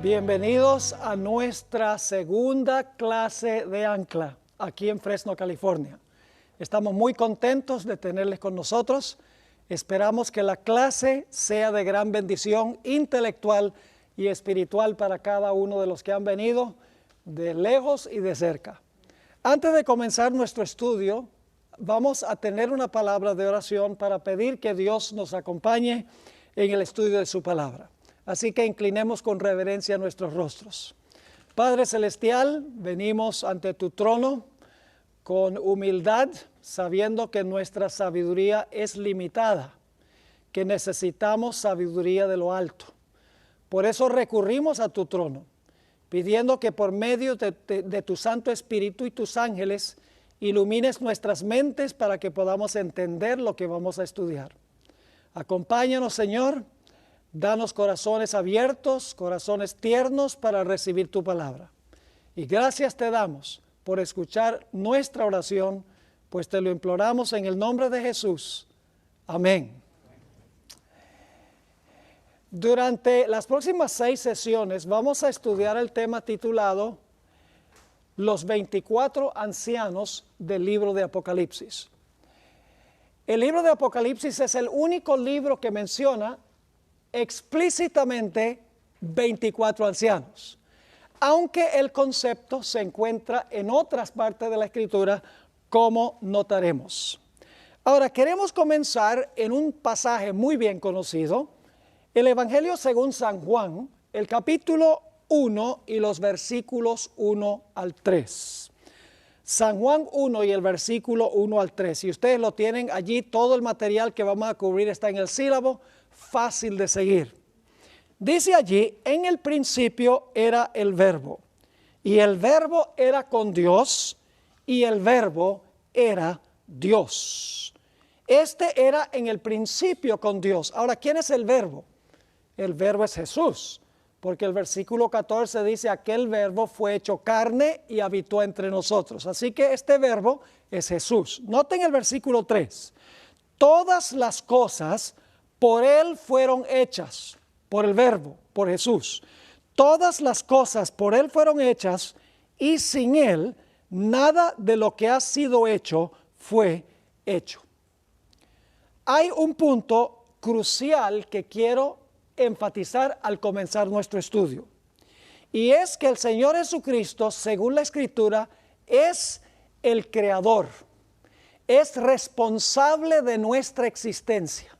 Bienvenidos a nuestra segunda clase de Ancla aquí en Fresno, California. Estamos muy contentos de tenerles con nosotros. Esperamos que la clase sea de gran bendición intelectual y espiritual para cada uno de los que han venido de lejos y de cerca. Antes de comenzar nuestro estudio, vamos a tener una palabra de oración para pedir que Dios nos acompañe en el estudio de su palabra. Así que inclinemos con reverencia nuestros rostros. Padre Celestial, venimos ante tu trono con humildad, sabiendo que nuestra sabiduría es limitada, que necesitamos sabiduría de lo alto. Por eso recurrimos a tu trono, pidiendo que por medio de tu Santo Espíritu y tus ángeles ilumines nuestras mentes para que podamos entender lo que vamos a estudiar. Acompáñanos, Señor. Danos corazones abiertos, corazones tiernos para recibir tu palabra. Y gracias te damos por escuchar nuestra oración, pues te lo imploramos en el nombre de Jesús. Amén. Durante las próximas 6 sesiones vamos a estudiar el tema titulado Los 24 ancianos del libro de Apocalipsis. El libro de Apocalipsis es el único libro que menciona explícitamente 24 ancianos, aunque el concepto se encuentra en otras partes de la Escritura, como notaremos. Ahora, queremos comenzar en un pasaje muy bien conocido, el Evangelio según San Juan, el capítulo 1 y los versículos 1 al 3. San Juan 1 y el versículo 1 al 3. Si ustedes lo tienen allí, todo el material que vamos a cubrir está en el sílabo, fácil de seguir. Dice allí, en el principio era el Verbo, y el Verbo era con Dios, y el Verbo era Dios. Este era en el principio con Dios. Ahora, ¿quién es el Verbo? El Verbo es Jesús, porque el versículo 14 dice, aquel Verbo fue hecho carne y habitó entre nosotros. Así que este Verbo es Jesús. Noten el versículo 3. Todas las cosas por Él fueron hechas, por el Verbo, por Jesús. Todas las cosas por Él fueron hechas y sin Él nada de lo que ha sido hecho fue hecho. Hay un punto crucial que quiero enfatizar al comenzar nuestro estudio. Y es que el Señor Jesucristo, según la Escritura, es el Creador. Es responsable de nuestra existencia.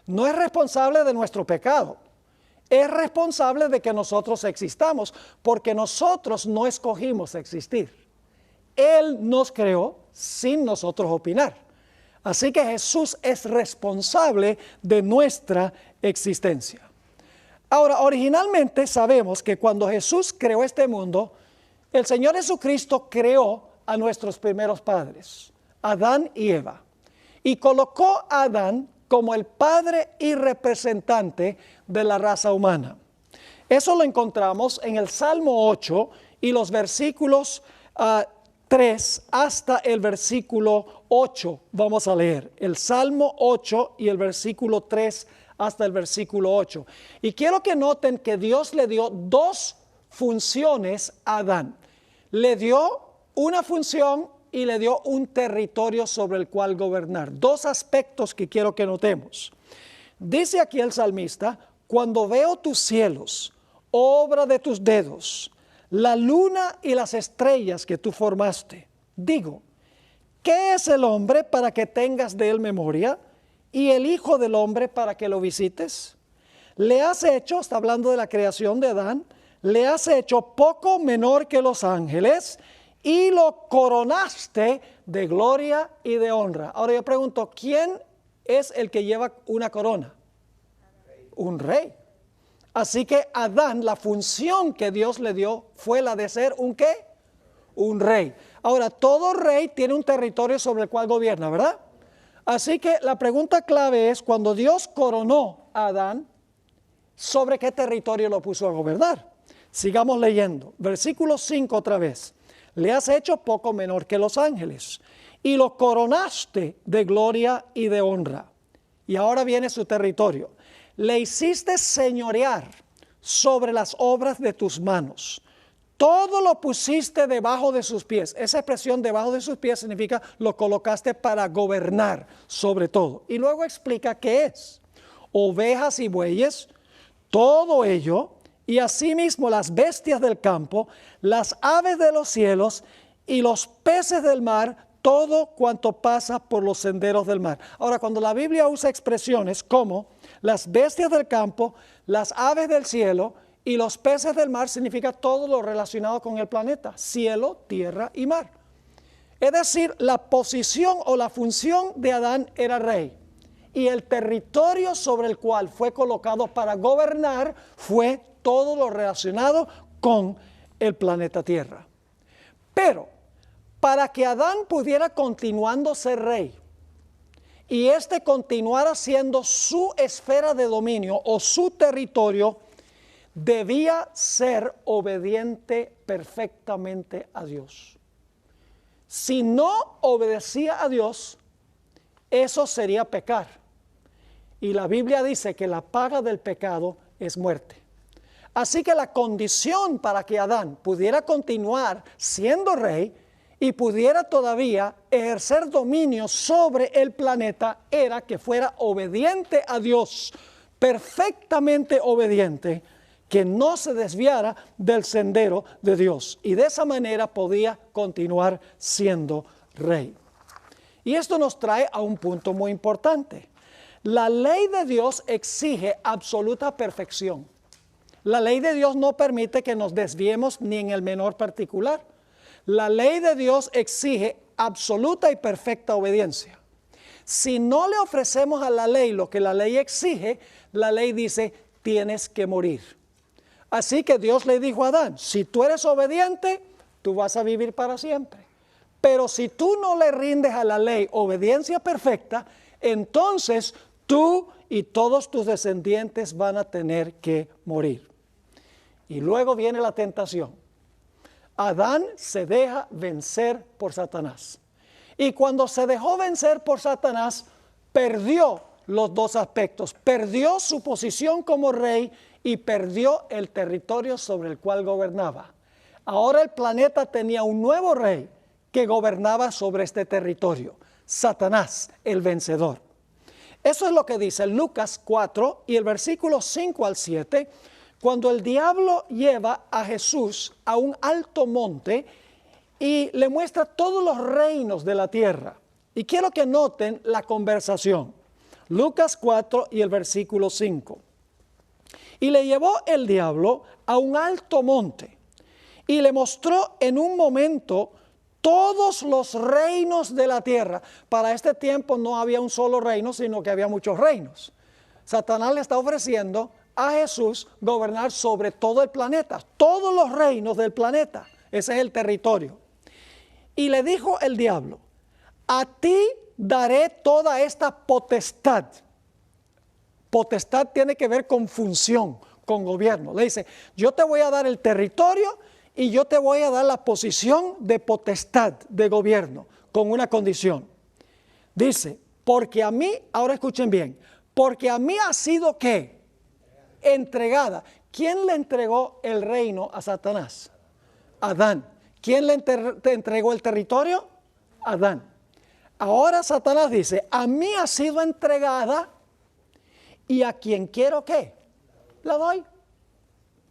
No es responsable de nuestro pecado, es responsable de que nosotros existamos, porque nosotros no escogimos existir. Él nos creó sin nosotros opinar. Así que Jesús es responsable de nuestra existencia. Ahora, originalmente sabemos que cuando Jesús creó este mundo, el Señor Jesucristo creó a nuestros primeros padres, Adán y Eva, y colocó a Adán como el padre y representante de la raza humana. Eso lo encontramos en el Salmo 8 y los versículos 3 hasta el versículo 8. Vamos a leer el Salmo 8 y el versículo 3 hasta el versículo 8. Y quiero que noten que Dios le dio 2 funciones a Adán. Le dio una función y le dio un territorio sobre el cual gobernar. 2 aspectos que quiero que notemos. Dice aquí el salmista, cuando veo tus cielos, obra de tus dedos, la luna y las estrellas que tú formaste, digo, ¿qué es el hombre para que tengas de él memoria? Y el hijo del hombre para que lo visites. Le has hecho, está hablando de la creación de Adán, le has hecho poco menor que los ángeles, y lo coronaste de gloria y de honra. Ahora yo pregunto, ¿quién es el que lleva una corona? Un rey. Así que Adán, la función que Dios le dio fue la de ser ¿un qué? Un rey. Ahora, todo rey tiene un territorio sobre el cual gobierna, ¿verdad? Así que la pregunta clave es, cuando Dios coronó a Adán, ¿sobre qué territorio lo puso a gobernar? Sigamos leyendo. Versículo 5 otra vez. Le has hecho poco menor que los ángeles y lo coronaste de gloria y de honra. Y ahora viene su territorio. Le hiciste señorear sobre las obras de tus manos. Todo lo pusiste debajo de sus pies. Esa expresión debajo de sus pies significa lo colocaste para gobernar sobre todo. Y luego explica qué es. Ovejas y bueyes, todo ello, y asimismo las bestias del campo, las aves de los cielos y los peces del mar, todo cuanto pasa por los senderos del mar. Ahora, cuando la Biblia usa expresiones como las bestias del campo, las aves del cielo y los peces del mar, significa todo lo relacionado con el planeta, cielo, tierra y mar. Es decir, la posición o la función de Adán era rey. Y el territorio sobre el cual fue colocado para gobernar fue todo lo relacionado con el planeta Tierra. Pero para que Adán pudiera continuando ser rey y éste continuara siendo su esfera de dominio o su territorio, debía ser obediente perfectamente a Dios. Si no obedecía a Dios, eso sería pecar. Y la Biblia dice que la paga del pecado es muerte. Así que la condición para que Adán pudiera continuar siendo rey y pudiera todavía ejercer dominio sobre el planeta era que fuera obediente a Dios, perfectamente obediente, que no se desviara del sendero de Dios. Y de esa manera podía continuar siendo rey. Y esto nos trae a un punto muy importante. La ley de Dios exige absoluta perfección. La ley de Dios no permite que nos desviemos ni en el menor particular. La ley de Dios exige absoluta y perfecta obediencia. Si no le ofrecemos a la ley lo que la ley exige, la ley dice, tienes que morir. Así que Dios le dijo a Adán, si tú eres obediente, tú vas a vivir para siempre. Pero si tú no le rindes a la ley obediencia perfecta, entonces tú y todos tus descendientes van a tener que morir. Y luego viene la tentación. Adán se deja vencer por Satanás. Y cuando se dejó vencer por Satanás, perdió los dos aspectos. Perdió su posición como rey y perdió el territorio sobre el cual gobernaba. Ahora el planeta tenía un nuevo rey que gobernaba sobre este territorio. Satanás, el vencedor. Eso es lo que dice Lucas 4 y el versículo 5 al 7. Cuando el diablo lleva a Jesús a un alto monte y le muestra todos los reinos de la tierra. Y quiero que noten la conversación. Lucas 4 y el versículo 5. Y le llevó el diablo a un alto monte y le mostró en un momento todos los reinos de la tierra. Para este tiempo no había un solo reino, sino que había muchos reinos. Satanás le está ofreciendo a Jesús gobernar sobre todo el planeta, todos los reinos del planeta. Ese es el territorio. Y le dijo el diablo, a ti daré toda esta potestad. Potestad tiene que ver con función, con gobierno. Le dice, yo te voy a dar el territorio y yo te voy a dar la posición de potestad, de gobierno, con una condición. Dice, porque a mí, ahora escuchen bien, porque a mí ha sido ¿qué? Entregada. ¿Quién le entregó el reino a Satanás? Adán. ¿Quién le entregó el territorio? Adán. Ahora Satanás dice, a mí ha sido entregada y a quien quiero ¿qué? La doy.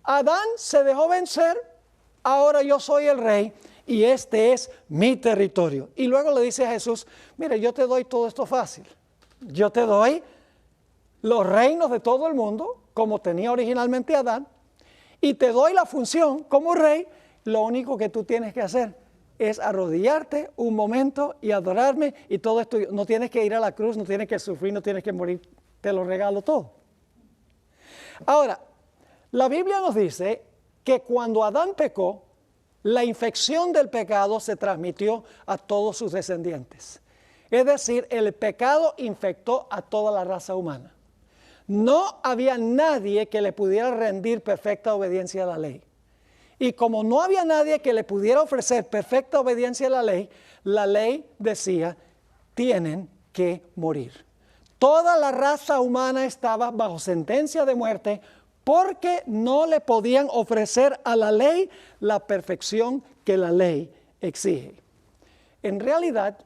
Adán se dejó vencer, ahora yo soy el rey y este es mi territorio. Y luego le dice a Jesús, mire, yo te doy todo esto fácil. Yo te doy los reinos de todo el mundo, como tenía originalmente Adán, y te doy la función como rey. Lo único que tú tienes que hacer es arrodillarte un momento y adorarme, y todo esto, no tienes que ir a la cruz, no tienes que sufrir, no tienes que morir, te lo regalo todo. Ahora, la Biblia nos dice que cuando Adán pecó, la infección del pecado se transmitió a todos sus descendientes. Es decir, el pecado infectó a toda la raza humana. No había nadie que le pudiera rendir perfecta obediencia a la ley. Y como no había nadie que le pudiera ofrecer perfecta obediencia a la ley decía, tienen que morir. Toda la raza humana estaba bajo sentencia de muerte porque no le podían ofrecer a la ley la perfección que la ley exige. En realidad,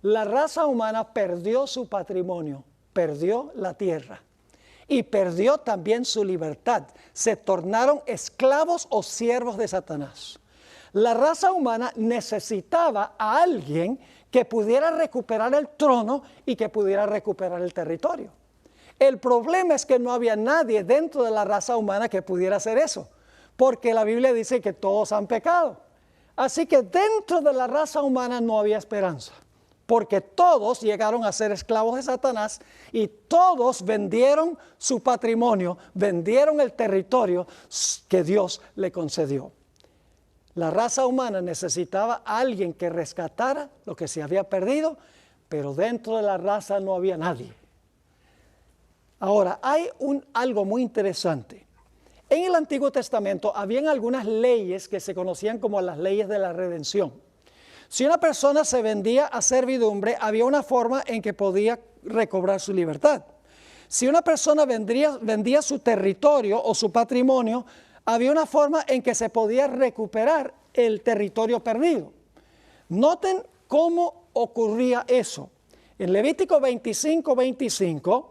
la raza humana perdió su patrimonio, perdió la tierra y perdió también su libertad. Se tornaron esclavos o siervos de Satanás. La raza humana necesitaba a alguien que pudiera recuperar el trono y que pudiera recuperar el territorio. El problema es que no había nadie dentro de la raza humana que pudiera hacer eso, porque la Biblia dice que todos han pecado. Así que dentro de la raza humana no había esperanza, porque todos llegaron a ser esclavos de Satanás y todos vendieron su patrimonio, vendieron el territorio que Dios le concedió. La raza humana necesitaba a alguien que rescatara lo que se había perdido, pero dentro de la raza no había nadie. Ahora, hay algo muy interesante. En el Antiguo Testamento habían algunas leyes que se conocían como las leyes de la redención. Si una persona se vendía a servidumbre, había una forma en que podía recobrar su libertad. Si una persona vendía su territorio o su patrimonio, había una forma en que se podía recuperar el territorio perdido. Noten cómo ocurría eso. En Levítico 25:25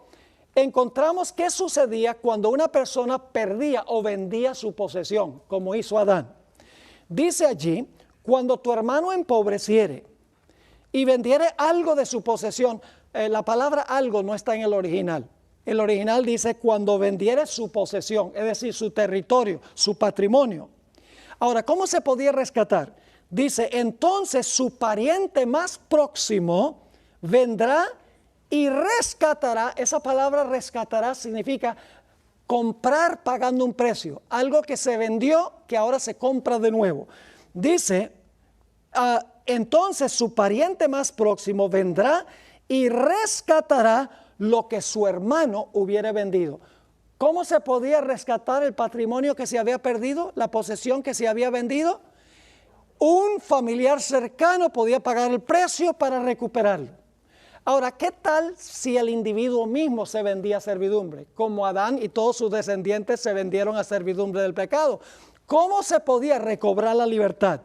encontramos qué sucedía cuando una persona perdía o vendía su posesión, como hizo Adán. Dice allí, cuando tu hermano empobreciere y vendiere algo de su posesión, la palabra algo no está en el original. El original dice cuando vendiere su posesión, es decir, su territorio, su patrimonio. Ahora, ¿cómo se podía rescatar? Dice, entonces su pariente más próximo vendrá y rescatará. Esa palabra rescatará significa comprar pagando un precio. Algo que se vendió que ahora se compra de nuevo. Dice, entonces su pariente más próximo vendrá y rescatará lo que su hermano hubiera vendido. ¿Cómo se podía rescatar el patrimonio que se había perdido, la posesión que se había vendido? Un familiar cercano podía pagar el precio para recuperarlo. Ahora, ¿qué tal si el individuo mismo se vendía a servidumbre? Como Adán y todos sus descendientes se vendieron a servidumbre del pecado. ¿Cómo se podía recobrar la libertad?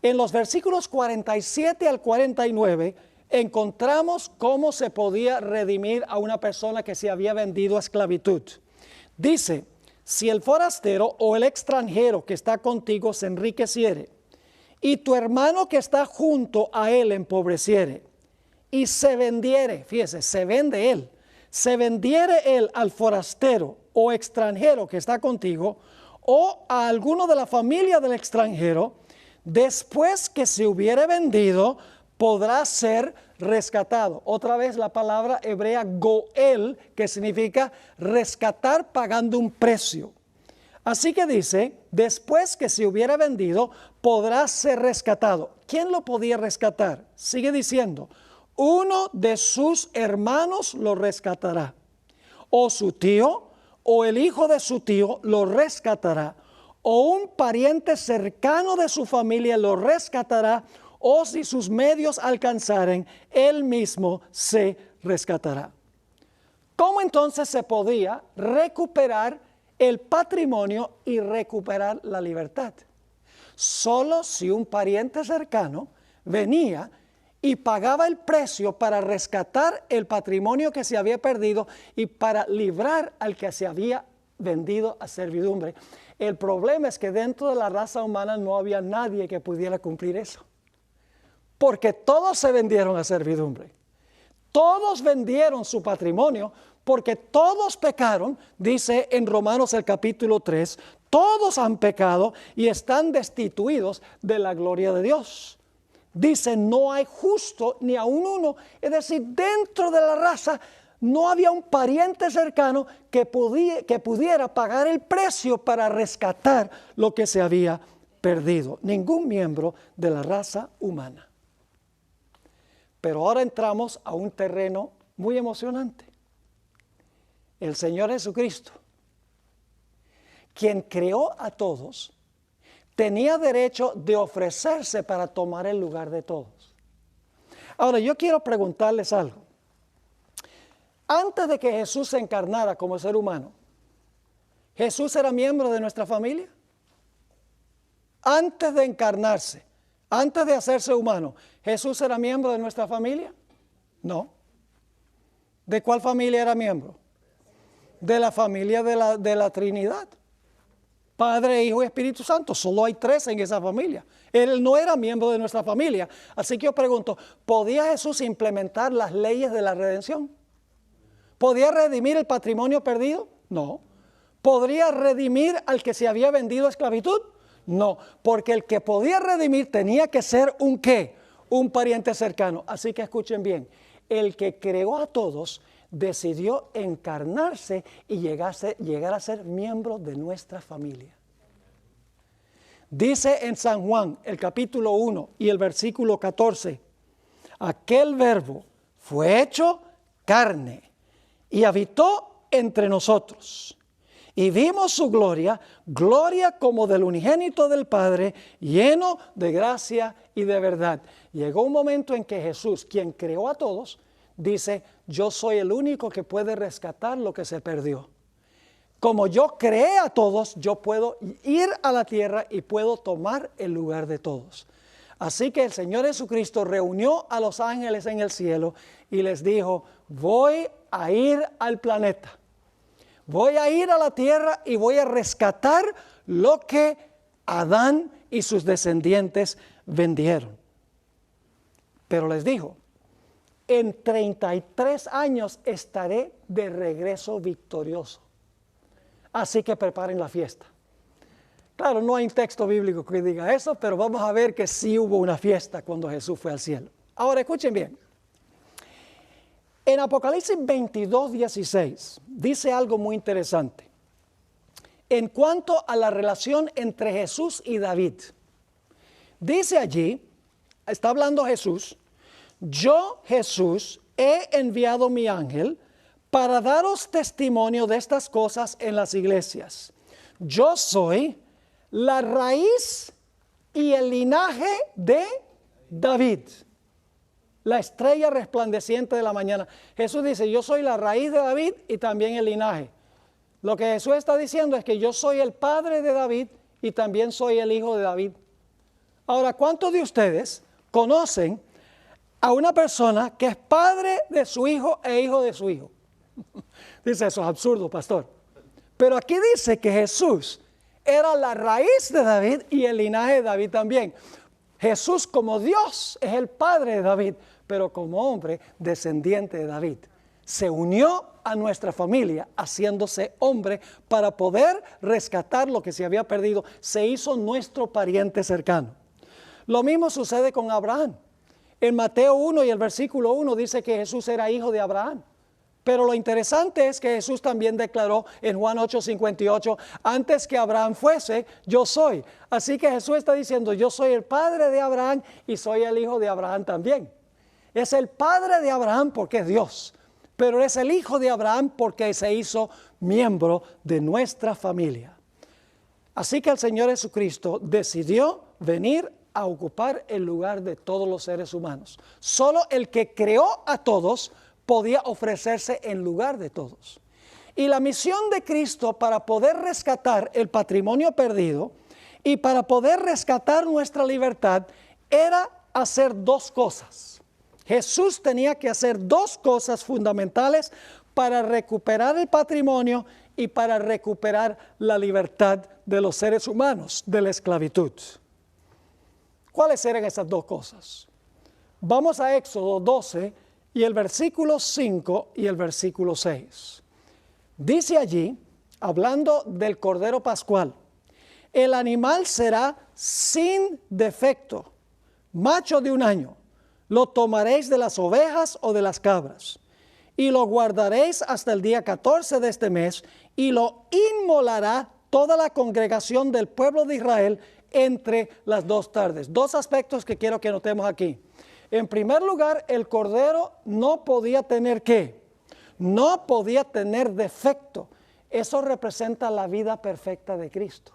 En los versículos 47 al 49 encontramos cómo se podía redimir a una persona que se había vendido a esclavitud. Dice, si el forastero o el extranjero que está contigo se enriqueciere, y tu hermano que está junto a él empobreciere, y se vendiere, fíjese, se vende él, se vendiere él al forastero o extranjero que está contigo, o a alguno de la familia del extranjero, después que se hubiere vendido, podrá ser rescatado. Otra vez la palabra hebrea goel, que significa rescatar pagando un precio. Así que dice, después que se hubiera vendido, podrá ser rescatado. ¿Quién lo podía rescatar? Sigue diciendo, uno de sus hermanos lo rescatará, o su tío, o el hijo de su tío lo rescatará, o un pariente cercano de su familia lo rescatará, o si sus medios alcanzaren, él mismo se rescatará. ¿Cómo entonces se podía recuperar el patrimonio y recuperar la libertad? Solo si un pariente cercano venía y pagaba el precio para rescatar el patrimonio que se había perdido y para librar al que se había vendido a servidumbre. El problema es que dentro de la raza humana no había nadie que pudiera cumplir eso, porque todos se vendieron a servidumbre. Todos vendieron su patrimonio porque todos pecaron, dice en Romanos el capítulo 3, todos han pecado y están destituidos de la gloria de Dios. Dice, no hay justo ni aun uno, es decir, dentro de la raza no había un pariente cercano que pudiera pagar el precio para rescatar lo que se había perdido. Ningún miembro de la raza humana. Pero ahora entramos a un terreno muy emocionante. El Señor Jesucristo, quien creó a todos, tenía derecho de ofrecerse para tomar el lugar de todos. Ahora, yo quiero preguntarles algo. Antes de que Jesús se encarnara como ser humano, ¿Jesús era miembro de nuestra familia? Antes de encarnarse, antes de hacerse humano, ¿Jesús era miembro de nuestra familia? No. ¿De cuál familia era miembro? De la familia de la Trinidad. Padre, Hijo y Espíritu Santo. Solo hay 3 en esa familia. Él no era miembro de nuestra familia. Así que yo pregunto, ¿podía Jesús implementar las leyes de la redención? ¿Podía redimir el patrimonio perdido? No. ¿Podría redimir al que se había vendido a esclavitud? No, porque el que podía redimir tenía que ser un ¿qué? Un pariente cercano. Así que escuchen bien, el que creó a todos decidió encarnarse y llegar a ser miembro de nuestra familia. Dice en San Juan, el capítulo 1 y el versículo 14, aquel verbo fue hecho carne y habitó entre nosotros. Y vimos su gloria, gloria como del unigénito del Padre, lleno de gracia y de verdad. Llegó un momento en que Jesús, quien creó a todos, dice, yo soy el único que puede rescatar lo que se perdió. Como yo creé a todos, yo puedo ir a la tierra y puedo tomar el lugar de todos. Así que el Señor Jesucristo reunió a los ángeles en el cielo y les dijo, voy a ir al planeta. Voy a ir a la tierra y voy a rescatar lo que Adán y sus descendientes vendieron. Pero les dijo, en 33 años estaré de regreso victorioso. Así que preparen la fiesta. Claro, no hay un texto bíblico que diga eso, pero vamos a ver que sí hubo una fiesta cuando Jesús fue al cielo. Ahora escuchen bien. En Apocalipsis 22:16 dice algo muy interesante. En cuanto a la relación entre Jesús y David. Dice allí, está hablando Jesús, yo Jesús he enviado mi ángel para daros testimonio de estas cosas en las iglesias. Yo soy la raíz y el linaje de David. La estrella resplandeciente de la mañana. Jesús dice, yo soy la raíz de David y también el linaje. Lo que Jesús está diciendo es que yo soy el padre de David y también soy el hijo de David. Ahora, ¿cuántos de ustedes conocen a una persona que es padre de su hijo e hijo de su hijo? Dice, eso es absurdo, pastor. Pero aquí dice que Jesús era la raíz de David y el linaje de David también. Jesús como Dios es el padre de David, pero como hombre descendiente de David. Se unió a nuestra familia haciéndose hombre para poder rescatar lo que se había perdido. Se hizo nuestro pariente cercano. Lo mismo sucede con Abraham. En Mateo 1 y el versículo 1 dice que Jesús era hijo de Abraham. Pero lo interesante es que Jesús también declaró en Juan 8:58, antes que Abraham fuese, yo soy. Así que Jesús está diciendo, yo soy el padre de Abraham y soy el hijo de Abraham también. Es el padre de Abraham porque es Dios, pero es el hijo de Abraham porque se hizo miembro de nuestra familia. Así que el Señor Jesucristo decidió venir a ocupar el lugar de todos los seres humanos. Solo el que creó a todos podía ofrecerse en lugar de todos. Y la misión de Cristo para poder rescatar el patrimonio perdido y para poder rescatar nuestra libertad era hacer 2 cosas. Jesús tenía que hacer 2 cosas fundamentales para recuperar el patrimonio y para recuperar la libertad de los seres humanos de la esclavitud. ¿Cuáles eran esas 2 cosas? Vamos a Éxodo 12 y el versículo 5 y el versículo 6. Dice allí, hablando del Cordero Pascual, el animal será sin defecto, macho de 1 año. Lo tomaréis de las ovejas o de las cabras, y lo guardaréis hasta el día 14 de este mes, y lo inmolará toda la congregación del pueblo de Israel entre las 2 tardes. 2 aspectos que quiero que notemos aquí. En primer lugar, el cordero no podía tener ¿qué? No podía tener defecto. Eso representa la vida perfecta de Cristo.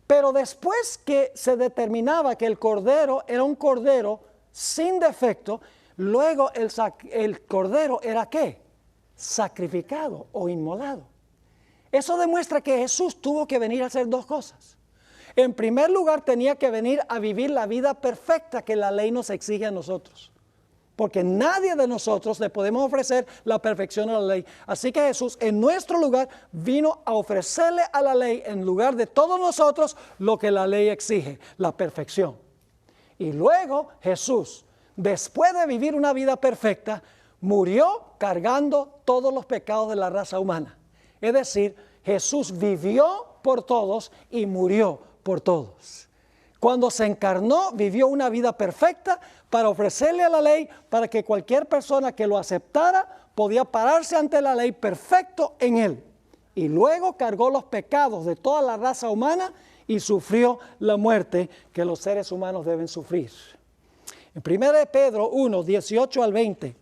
Pero después que se determinaba que el cordero era un cordero sin defecto, luego el cordero era ¿qué? Sacrificado o inmolado. Eso demuestra que Jesús tuvo que venir a hacer dos cosas. En primer lugar, tenía que venir a vivir la vida perfecta que la ley nos exige a nosotros. Porque nadie de nosotros le podemos ofrecer la perfección a la ley. Así que Jesús en nuestro lugar vino a ofrecerle a la ley en lugar de todos nosotros lo que la ley exige, la perfección. Y luego Jesús, después de vivir una vida perfecta, murió cargando todos los pecados de la raza humana. Es decir, Jesús vivió por todos y murió por todos. Cuando se encarnó, vivió una vida perfecta para ofrecerle a la ley, para que cualquier persona que lo aceptara podía pararse ante la ley perfecto en él. Y luego cargó los pecados de toda la raza humana y sufrió la muerte que los seres humanos deben sufrir. En 1 Pedro 1, 18 al 20,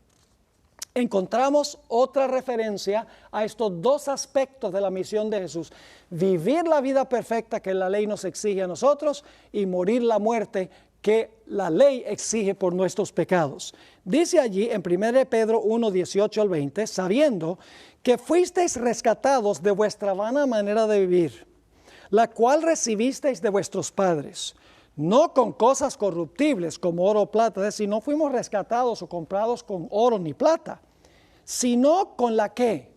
encontramos otra referencia a estos dos aspectos de la misión de Jesús. Vivir la vida perfecta que la ley nos exige a nosotros y morir la muerte que la ley exige por nuestros pecados. Dice allí en 1 Pedro 1, 18 al 20, sabiendo que fuisteis rescatados de vuestra vana manera de vivir, la cual recibisteis de vuestros padres, no con cosas corruptibles como oro o plata, es decir, no fuimos rescatados o comprados con oro ni plata, sino con la ¿qué?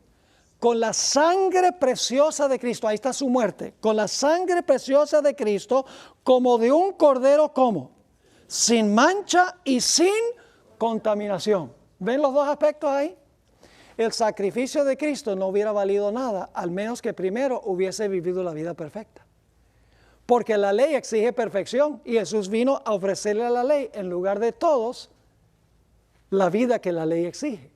Con la sangre preciosa de Cristo. Ahí está su muerte. Con la sangre preciosa de Cristo, como de un cordero, ¿cómo? Sin mancha y sin contaminación. ¿Ven los dos aspectos ahí? El sacrificio de Cristo no hubiera valido nada, al menos que primero hubiese vivido la vida perfecta. Porque la ley exige perfección y Jesús vino a ofrecerle a la ley, en lugar de todos, la vida que la ley exige.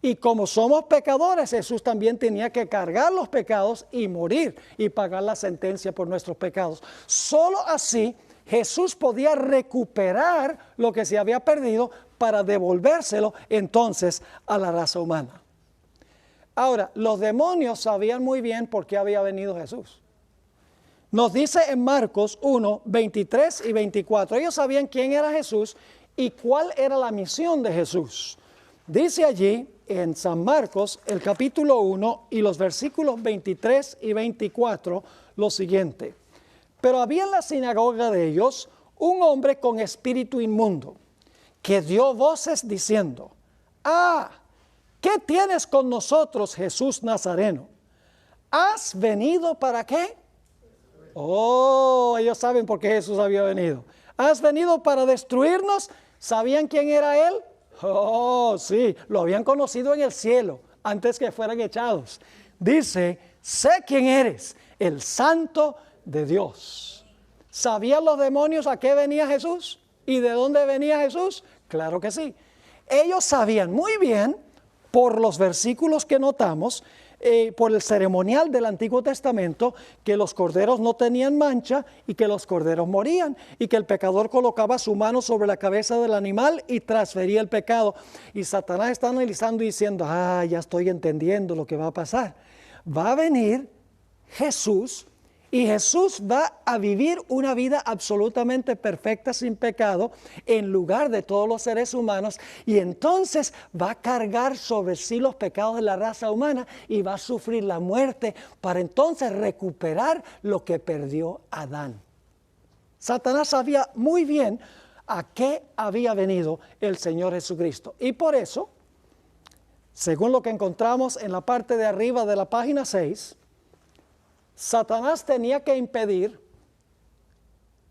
Y como somos pecadores, Jesús también tenía que cargar los pecados y morir y pagar la sentencia por nuestros pecados. Solo así Jesús podía recuperar lo que se había perdido para devolvérselo entonces a la raza humana. Ahora, los demonios sabían muy bien por qué había venido Jesús. Nos dice en Marcos 1, 23 y 24. Ellos sabían quién era Jesús y cuál era la misión de Jesús. Dice allí en San Marcos, el capítulo 1 y los versículos 23 y 24, lo siguiente. Pero había en la sinagoga de ellos un hombre con espíritu inmundo, que dio voces diciendo, «Ah, ¿qué tienes con nosotros, Jesús Nazareno? ¿Has venido para qué?» Oh, ellos saben por qué Jesús había venido. ¿Has venido para destruirnos? ¿Sabían quién era Él? Oh, sí, lo habían conocido en el cielo antes que fueran echados. Dice, sé quién eres, el Santo de Dios. ¿Sabían los demonios a qué venía Jesús? ¿Y de dónde venía Jesús? Claro que sí. Ellos sabían muy bien, por los versículos que notamos, por el ceremonial del Antiguo Testamento, que los corderos no tenían mancha y que los corderos morían y que el pecador colocaba su mano sobre la cabeza del animal y transfería el pecado. Y Satanás está analizando y diciendo, ya estoy entendiendo lo que va a pasar. Va a venir Jesús y Jesús va a vivir una vida absolutamente perfecta, sin pecado, en lugar de todos los seres humanos, y entonces va a cargar sobre sí los pecados de la raza humana y va a sufrir la muerte para entonces recuperar lo que perdió Adán. Satanás sabía muy bien a qué había venido el Señor Jesucristo, y por eso, según lo que encontramos en la parte de arriba de la página 6, Satanás tenía que impedir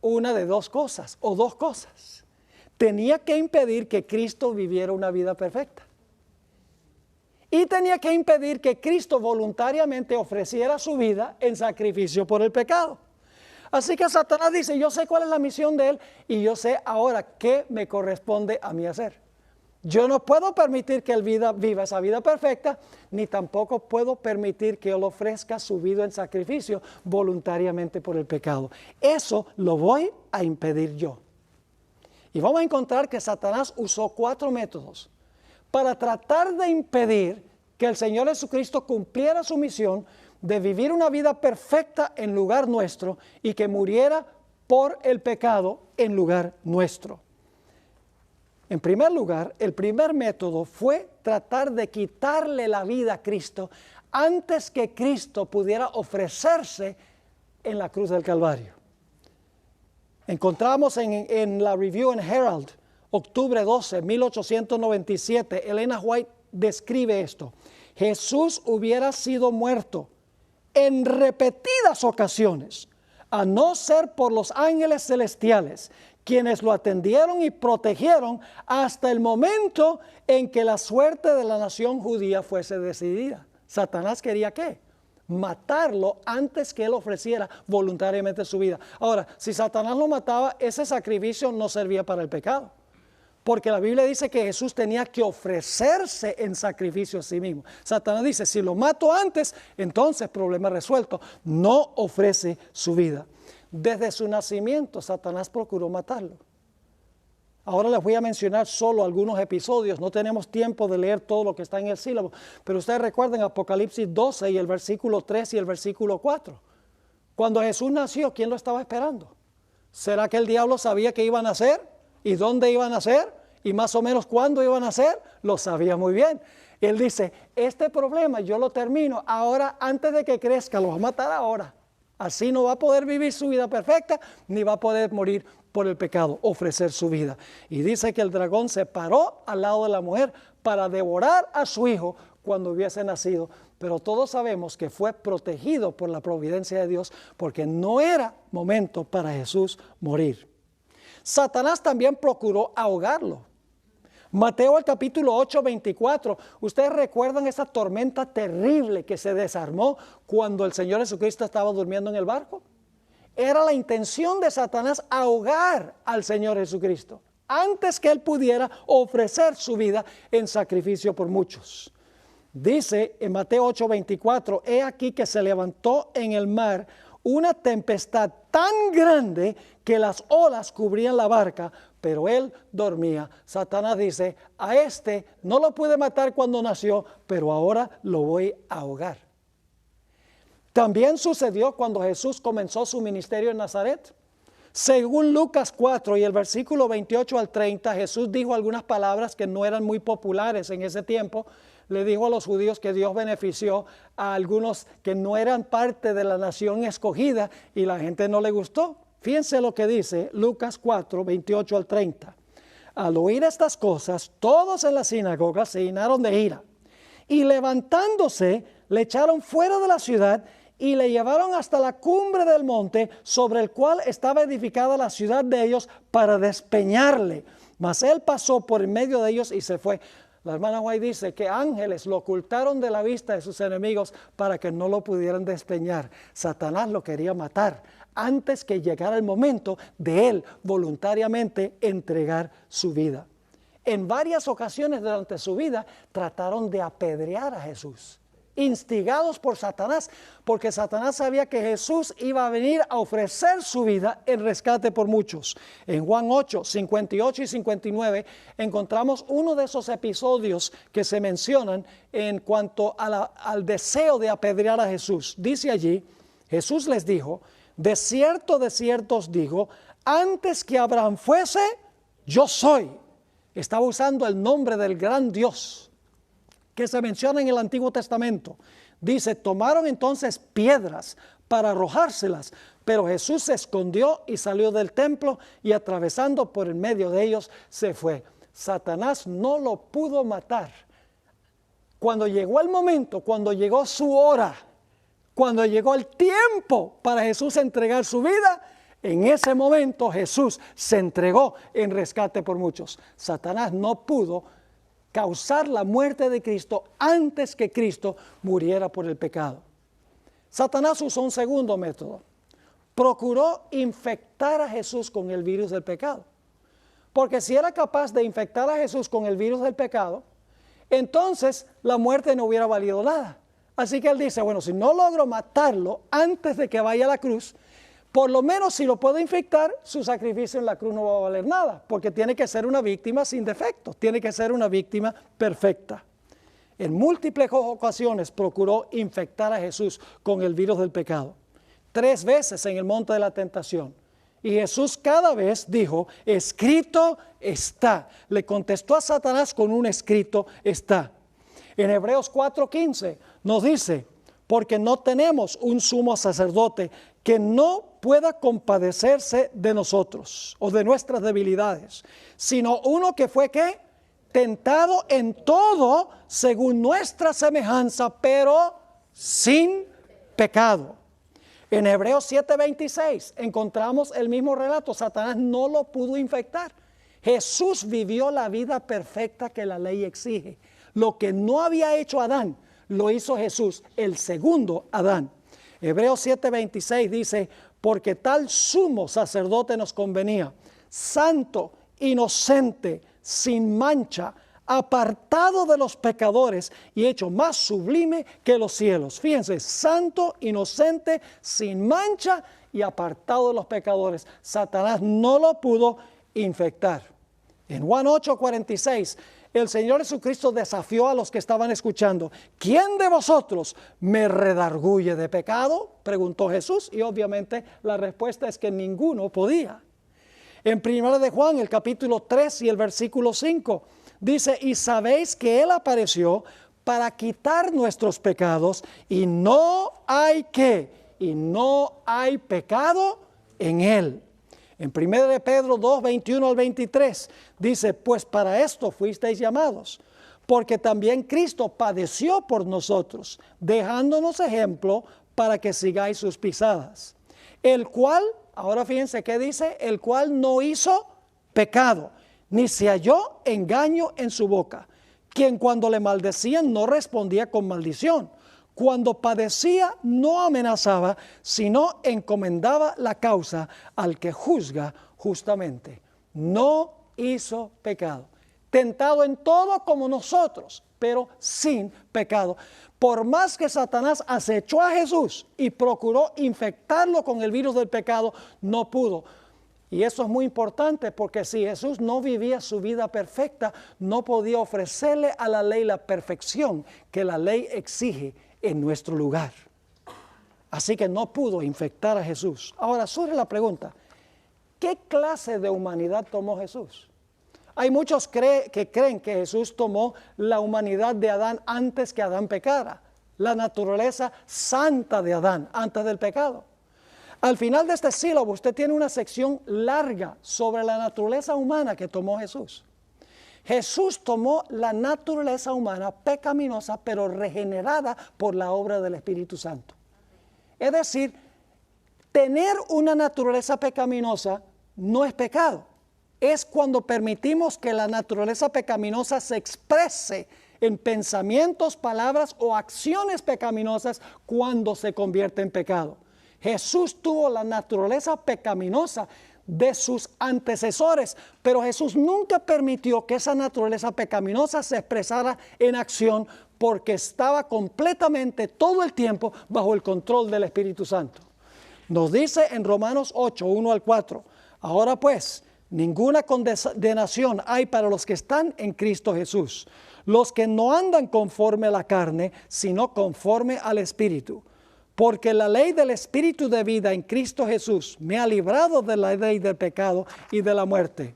una de dos cosas, o dos cosas. Tenía que impedir que Cristo viviera una vida perfecta. Y tenía que impedir que Cristo voluntariamente ofreciera su vida en sacrificio por el pecado. Así que Satanás dice, yo sé cuál es la misión de él y yo sé ahora qué me corresponde a mí hacer. Yo no puedo permitir que él viva esa vida perfecta, ni tampoco puedo permitir que él ofrezca su vida en sacrificio voluntariamente por el pecado. Eso lo voy a impedir yo. Y vamos a encontrar que Satanás usó 4 métodos para tratar de impedir que el Señor Jesucristo cumpliera su misión de vivir una vida perfecta en lugar nuestro y que muriera por el pecado en lugar nuestro. En primer lugar, el primer método fue tratar de quitarle la vida a Cristo antes que Cristo pudiera ofrecerse en la cruz del Calvario. Encontramos en la Review and Herald, octubre 12, 1897, Elena White describe esto. Jesús hubiera sido muerto en repetidas ocasiones, a no ser por los ángeles celestiales, quienes lo atendieron y protegieron hasta el momento en que la suerte de la nación judía fuese decidida. Satanás quería ¿qué? Matarlo antes que él ofreciera voluntariamente su vida. Ahora, si Satanás lo mataba, ese sacrificio no servía para el pecado, porque la Biblia dice que Jesús tenía que ofrecerse en sacrificio a sí mismo. Satanás dice, si lo mato antes, entonces problema resuelto. No ofrece su vida. Desde su nacimiento, Satanás procuró matarlo. Ahora les voy a mencionar solo algunos episodios. No tenemos tiempo de leer todo lo que está en el sílabo, pero ustedes recuerden Apocalipsis 12 y el versículo 3 y el versículo 4. Cuando Jesús nació, ¿quién lo estaba esperando? ¿Será que el diablo sabía qué iban a hacer? ¿Y dónde iban a hacer? ¿Y más o menos cuándo iban a hacer? Lo sabía muy bien. Él dice, este problema yo lo termino ahora, antes de que crezca, lo va a matar ahora. Así no va a poder vivir su vida perfecta, ni va a poder morir por el pecado, ofrecer su vida. Y dice que el dragón se paró al lado de la mujer para devorar a su hijo cuando hubiese nacido. Pero todos sabemos que fue protegido por la providencia de Dios, porque no era momento para Jesús morir. Satanás también procuró ahogarlo. Mateo el capítulo 8, 24. Ustedes recuerdan esa tormenta terrible que se desarmó cuando el Señor Jesucristo estaba durmiendo en el barco. Era la intención de Satanás ahogar al Señor Jesucristo antes que él pudiera ofrecer su vida en sacrificio por muchos. Dice en Mateo 8, 24, he aquí que se levantó en el mar una tempestad tan grande que las olas cubrían la barca, pero él dormía. Satanás dice, a este no lo pude matar cuando nació, pero ahora lo voy a ahogar. También sucedió cuando Jesús comenzó su ministerio en Nazaret. Según Lucas 4 y el versículo 28 al 30, Jesús dijo algunas palabras que no eran muy populares en ese tiempo. Le dijo a los judíos que Dios benefició a algunos que no eran parte de la nación escogida y la gente no le gustó. Fíjense lo que dice Lucas 4, 28 al 30. Al oír estas cosas, todos en la sinagoga se llenaron de ira y levantándose, le echaron fuera de la ciudad y le llevaron hasta la cumbre del monte sobre el cual estaba edificada la ciudad de ellos para despeñarle. Mas él pasó por en medio de ellos y se fue. La hermana White dice que ángeles lo ocultaron de la vista de sus enemigos para que no lo pudieran despeñar. Satanás lo quería matar antes que llegara el momento de él voluntariamente entregar su vida. En varias ocasiones durante su vida trataron de apedrear a Jesús, instigados por Satanás, porque Satanás sabía que Jesús iba a venir a ofrecer su vida en rescate por muchos. En Juan 8, 58 y 59 encontramos uno de esos episodios que se mencionan en cuanto al deseo de apedrear a Jesús. Dice allí, Jesús les dijo, de cierto os digo, antes que Abraham fuese, yo soy. Estaba usando el nombre del gran Dios que se menciona en el Antiguo Testamento. Dice, tomaron entonces piedras para arrojárselas, pero Jesús se escondió y salió del templo y atravesando por en medio de ellos se fue. Satanás no lo pudo matar. Cuando llegó el momento, cuando llegó su hora, cuando llegó el tiempo para Jesús entregar su vida, en ese momento Jesús se entregó en rescate por muchos. Satanás no pudo causar la muerte de Cristo antes que Cristo muriera por el pecado. Satanás usó un segundo método. Procuró infectar a Jesús con el virus del pecado. Porque si era capaz de infectar a Jesús con el virus del pecado, entonces la muerte no hubiera valido nada. Así que él dice, bueno, si no logro matarlo antes de que vaya a la cruz, por lo menos si lo puedo infectar, su sacrificio en la cruz no va a valer nada, porque tiene que ser una víctima sin defectos, tiene que ser una víctima perfecta. En múltiples ocasiones procuró infectar a Jesús con el virus del pecado. 3 veces en el monte de la tentación. Y Jesús cada vez dijo, escrito está. Le contestó a Satanás con un escrito está. En Hebreos 4:15 nos dice, porque no tenemos un sumo sacerdote que no pueda compadecerse de nosotros o de nuestras debilidades, sino uno que fue ¿qué? Tentado en todo según nuestra semejanza, pero sin pecado. En Hebreos 7:26 encontramos el mismo relato. Satanás no lo pudo infectar. Jesús vivió la vida perfecta que la ley exige. Lo que no había hecho Adán, lo hizo Jesús, el segundo Adán. Hebreos 7:26 dice, porque tal sumo sacerdote nos convenía, santo, inocente, sin mancha, apartado de los pecadores y hecho más sublime que los cielos. Fíjense, santo, inocente, sin mancha y apartado de los pecadores. Satanás no lo pudo infectar. En Juan 8:46, el Señor Jesucristo desafió a los que estaban escuchando. ¿Quién de vosotros me redarguye de pecado? Preguntó Jesús, y obviamente la respuesta es que ninguno podía. En 1 de Juan, el capítulo 3 y el versículo 5, dice, y sabéis que Él apareció para quitar nuestros pecados, y no hay ¿qué? Y no hay pecado en Él. En 1 de Pedro 2, 21 al 23, dice, pues para esto fuisteis llamados, porque también Cristo padeció por nosotros, dejándonos ejemplo para que sigáis sus pisadas. El cual, ahora fíjense qué dice, el cual no hizo pecado, ni se halló engaño en su boca, quien cuando le maldecían no respondía con maldición. Cuando padecía no amenazaba, sino encomendaba la causa al que juzga justamente. No hizo pecado. Tentado en todo como nosotros, pero sin pecado. Por más que Satanás acechó a Jesús y procuró infectarlo con el virus del pecado, no pudo. Y eso es muy importante porque si Jesús no vivía su vida perfecta, no podía ofrecerle a la ley la perfección que la ley exige en nuestro lugar. Así que no pudo infectar a Jesús. Ahora surge la pregunta, ¿qué clase de humanidad tomó Jesús? Hay muchos que creen que Jesús tomó la humanidad de Adán antes que Adán pecara, la naturaleza santa de Adán antes del pecado. Al final de este sílabo usted tiene una sección larga sobre la naturaleza humana que tomó Jesús. Jesús tomó la naturaleza humana pecaminosa, pero regenerada por la obra del Espíritu Santo. Es decir, tener una naturaleza pecaminosa no es pecado. Es cuando permitimos que la naturaleza pecaminosa se exprese en pensamientos, palabras o acciones pecaminosas cuando se convierte en pecado. Jesús tuvo la naturaleza pecaminosa de sus antecesores, pero Jesús nunca permitió que esa naturaleza pecaminosa se expresara en acción porque estaba completamente todo el tiempo bajo el control del Espíritu Santo. Nos dice en Romanos 8, 1 al 4, ahora pues, ninguna condenación hay para los que están en Cristo Jesús, los que no andan conforme a la carne, sino conforme al Espíritu. Porque la ley del Espíritu de vida en Cristo Jesús me ha librado de la ley del pecado y de la muerte.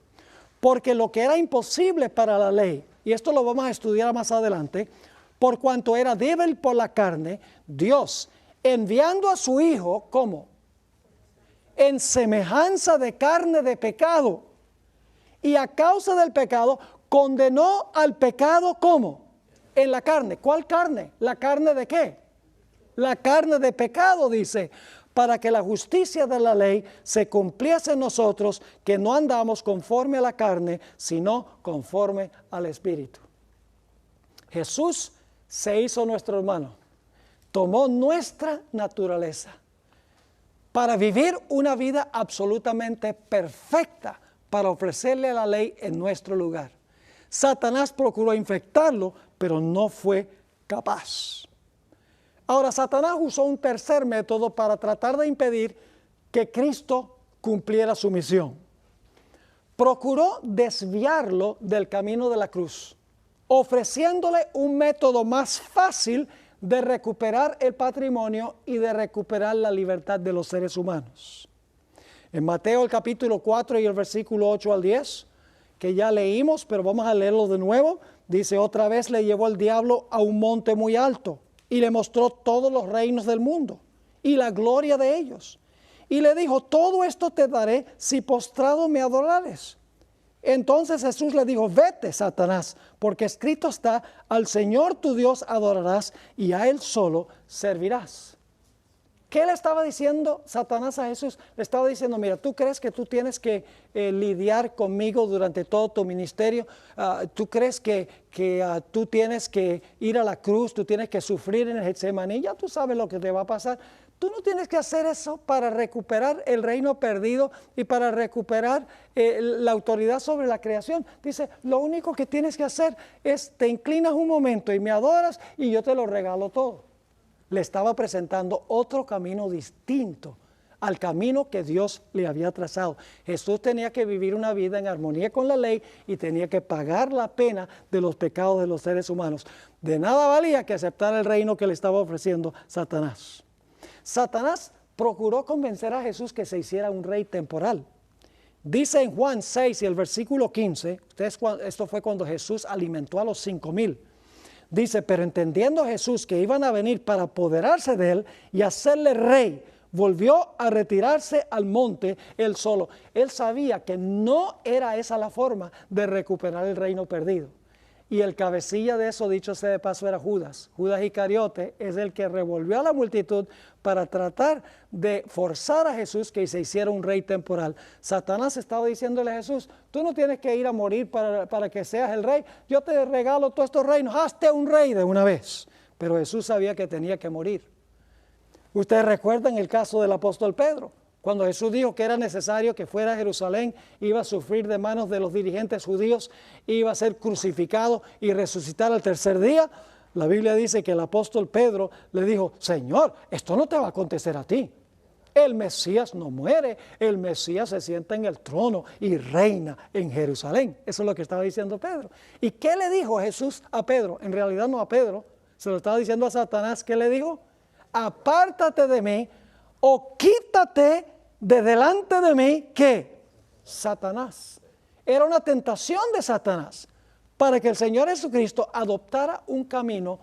Porque lo que era imposible para la ley, y esto lo vamos a estudiar más adelante, por cuanto era débil por la carne, Dios, enviando a su Hijo, ¿cómo? En semejanza de carne de pecado. Y a causa del pecado, condenó al pecado, ¿cómo? En la carne. ¿Cuál carne? ¿La carne de qué? La carne de pecado, dice, para que la justicia de la ley se cumpliese en nosotros, que no andamos conforme a la carne, sino conforme al Espíritu. Jesús se hizo nuestro hermano, tomó nuestra naturaleza para vivir una vida absolutamente perfecta, para ofrecerle a la ley en nuestro lugar. Satanás procuró infectarlo, pero no fue capaz. Ahora, Satanás usó un tercer método para tratar de impedir que Cristo cumpliera su misión. Procuró desviarlo del camino de la cruz, ofreciéndole un método más fácil de recuperar el patrimonio y de recuperar la libertad de los seres humanos. En Mateo el capítulo 4 y el versículo 8 al 10, que ya leímos, pero vamos a leerlo de nuevo, Dice, otra vez le llevó el diablo a un monte muy alto y le mostró todos los reinos del mundo y la gloria de ellos. Y le dijo, todo esto te daré si postrado me adorares. Entonces Jesús le dijo, vete, Satanás, porque escrito está, al Señor tu Dios adorarás y a Él solo servirás. ¿Qué le estaba diciendo Satanás a Jesús? Le estaba diciendo, mira, ¿tú crees que tú tienes que lidiar conmigo durante todo tu ministerio? ¿Tú crees que tú tienes que ir a la cruz? ¿Tú tienes que sufrir en el Getsemaní? Ya tú sabes lo que te va a pasar. Tú no tienes que hacer eso para recuperar el reino perdido y para recuperar la autoridad sobre la creación. Dice, lo único que tienes que hacer es te inclinas un momento y me adoras y yo te lo regalo todo. Le estaba presentando otro camino distinto al camino que Dios le había trazado. Jesús tenía que vivir una vida en armonía con la ley y tenía que pagar la pena de los pecados de los seres humanos. De nada valía que aceptar el reino que le estaba ofreciendo Satanás. Satanás procuró convencer a Jesús que se hiciera un rey temporal. Dice en Juan 6 y el versículo 15, esto fue cuando Jesús alimentó a los 5,000. Dice, pero entendiendo Jesús que iban a venir para apoderarse de él y hacerle rey, volvió a retirarse al monte él solo. Él sabía que no era esa la forma de recuperar el reino perdido. Y el cabecilla de eso, dicho sea de paso, era Judas. Judas Iscariote es el que revolvió a la multitud para tratar de forzar a Jesús que se hiciera un rey temporal. Satanás estaba diciéndole a Jesús, tú no tienes que ir a morir para que seas el rey. Yo te regalo todos estos reinos, hazte un rey de una vez. Pero Jesús sabía que tenía que morir. Ustedes recuerdan el caso del apóstol Pedro. Cuando Jesús dijo que era necesario que fuera a Jerusalén, iba a sufrir de manos de los dirigentes judíos, iba a ser crucificado y resucitar al tercer día. La Biblia dice que el apóstol Pedro le dijo, Señor, esto no te va a acontecer a ti. El Mesías no muere, el Mesías se sienta en el trono y reina en Jerusalén. Eso es lo que estaba diciendo Pedro. ¿Y qué le dijo Jesús a Pedro? En realidad no a Pedro, se lo estaba diciendo a Satanás. ¿Qué le dijo? Apártate de mí o quítate de delante de mí, ¿qué? Satanás. Era una tentación de Satanás para que el Señor Jesucristo adoptara un camino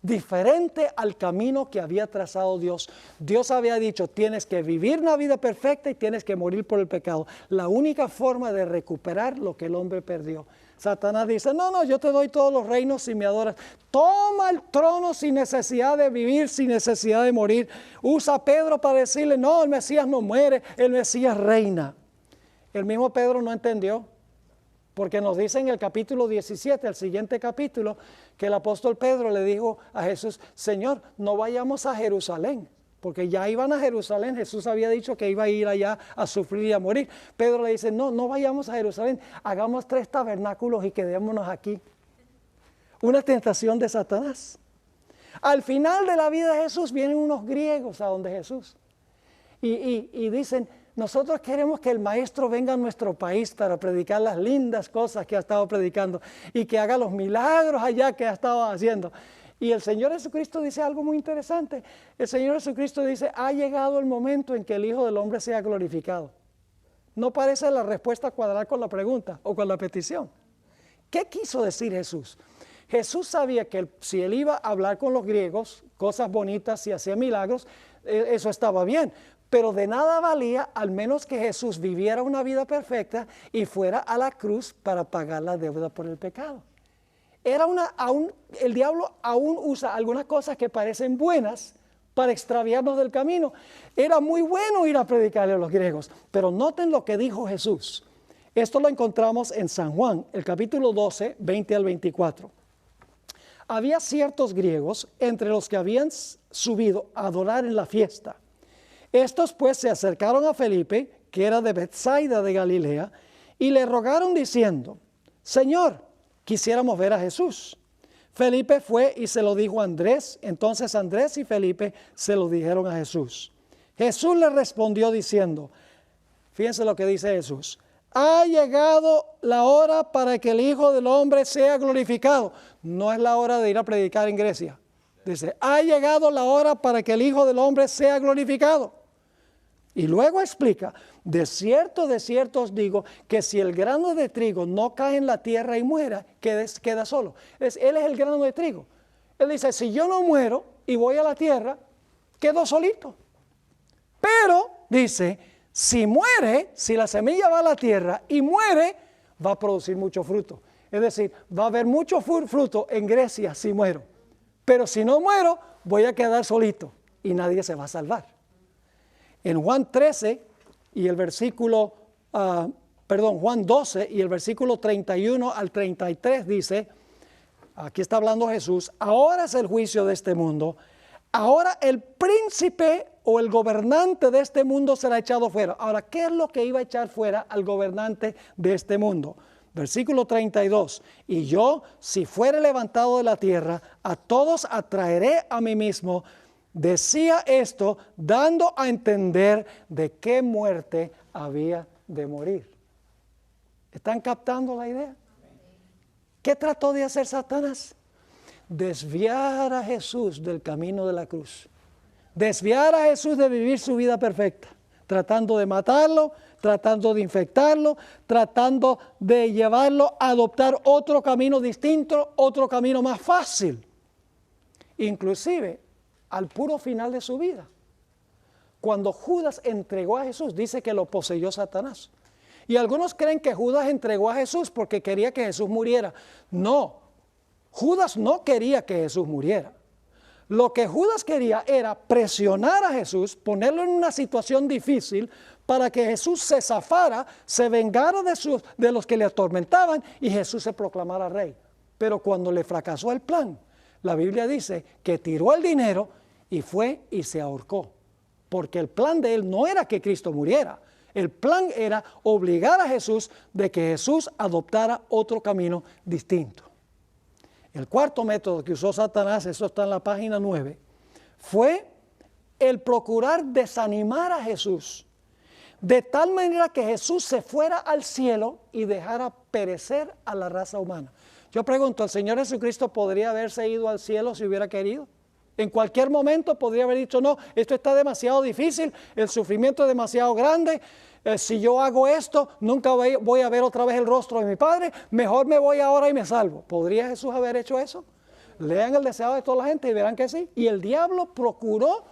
diferente al camino que había trazado Dios. Dios había dicho, tienes que vivir una vida perfecta y tienes que morir por el pecado. La única forma de recuperar lo que el hombre perdió. Satanás dice, no, yo te doy todos los reinos si me adoras. Toma el trono sin necesidad de vivir, sin necesidad de morir. Usa a Pedro para decirle, no, el Mesías no muere, el Mesías reina. El mismo Pedro no entendió, porque nos dice en el capítulo 17, el siguiente capítulo, que el apóstol Pedro le dijo a Jesús, Señor, no vayamos a Jerusalén. Porque ya iban a Jerusalén, Jesús había dicho que iba a ir allá a sufrir y a morir. Pedro le dice, no vayamos a Jerusalén, hagamos 3 tabernáculos y quedémonos aquí. Una tentación de Satanás. Al final de la vida de Jesús vienen unos griegos a donde Jesús. Y dicen, nosotros queremos que el maestro venga a nuestro país para predicar las lindas cosas que ha estado predicando y que haga los milagros allá que ha estado haciendo. Y el Señor Jesucristo dice algo muy interesante. El Señor Jesucristo dice, ha llegado el momento en que el Hijo del Hombre sea glorificado. No parece la respuesta cuadrar con la pregunta o con la petición. ¿Qué quiso decir Jesús? Jesús sabía que si él iba a hablar con los griegos, cosas bonitas y hacía milagros, eso estaba bien. Pero de nada valía al menos que Jesús viviera una vida perfecta y fuera a la cruz para pagar la deuda por el pecado. El diablo aún usa algunas cosas que parecen buenas para extraviarnos del camino. Era muy bueno ir a predicarle a los griegos, pero noten lo que dijo Jesús. Esto lo encontramos en San Juan, el capítulo 12, 20 al 24. Había ciertos griegos entre los que habían subido a adorar en la fiesta. Estos pues se acercaron a Felipe, que era de Betsaida de Galilea, y le rogaron diciendo, Señor, quisiéramos ver a Jesús. Felipe fue y se lo dijo a Andrés. Entonces Andrés y Felipe se lo dijeron a Jesús. Jesús le respondió diciendo, fíjense lo que dice Jesús, ha llegado la hora para que el Hijo del Hombre sea glorificado. No es la hora de ir a predicar en Grecia. Dice, ha llegado la hora para que el Hijo del Hombre sea glorificado. Y luego explica, de cierto os digo, que si el grano de trigo no cae en la tierra y muera, queda solo. Él es el grano de trigo. Él dice, si yo no muero y voy a la tierra, quedo solito. Pero, dice, si muere, si la semilla va a la tierra y muere, va a producir mucho fruto. Es decir, va a haber mucho fruto en Grecia si muero. Pero si no muero, voy a quedar solito y nadie se va a salvar. En Juan 13 y el versículo, Juan 12 y el versículo 31 al 33 dice, aquí está hablando Jesús, ahora es el juicio de este mundo, ahora el príncipe o el gobernante de este mundo será echado fuera. Ahora, ¿qué es lo que iba a echar fuera al gobernante de este mundo? Versículo 32, y yo, si fuere levantado de la tierra, a todos atraeré a mí mismo. Decía esto dando a entender de qué muerte había de morir. ¿Están captando la idea? ¿Qué trató de hacer Satanás? Desviar a Jesús del camino de la cruz. Desviar a Jesús de vivir su vida perfecta. Tratando de matarlo, tratando de infectarlo, tratando de llevarlo a adoptar otro camino distinto, otro camino más fácil. Inclusive al puro final de su vida. Cuando Judas entregó a Jesús, dice que lo poseyó Satanás. Y algunos creen que Judas entregó a Jesús porque quería que Jesús muriera. No, Judas no quería que Jesús muriera. Lo que Judas quería era presionar a Jesús, ponerlo en una situación difícil para que Jesús se zafara, se vengara de los que le atormentaban y Jesús se proclamara rey. Pero cuando le fracasó el plan, la Biblia dice que tiró el dinero y fue y se ahorcó. Porque el plan de él no era que Cristo muriera. El plan era obligar a Jesús de que Jesús adoptara otro camino distinto. El cuarto método que usó Satanás, eso está en la página 9, fue el procurar desanimar a Jesús. De tal manera que Jesús se fuera al cielo y dejara perecer a la raza humana. Yo pregunto, ¿el Señor Jesucristo podría haberse ido al cielo si hubiera querido? En cualquier momento podría haber dicho, no, esto está demasiado difícil, el sufrimiento es demasiado grande, si yo hago esto, nunca voy a ver otra vez el rostro de mi Padre, mejor me voy ahora y me salvo. ¿Podría Jesús haber hecho eso? Lean el deseo de toda la gente y verán que sí. Y el diablo procuró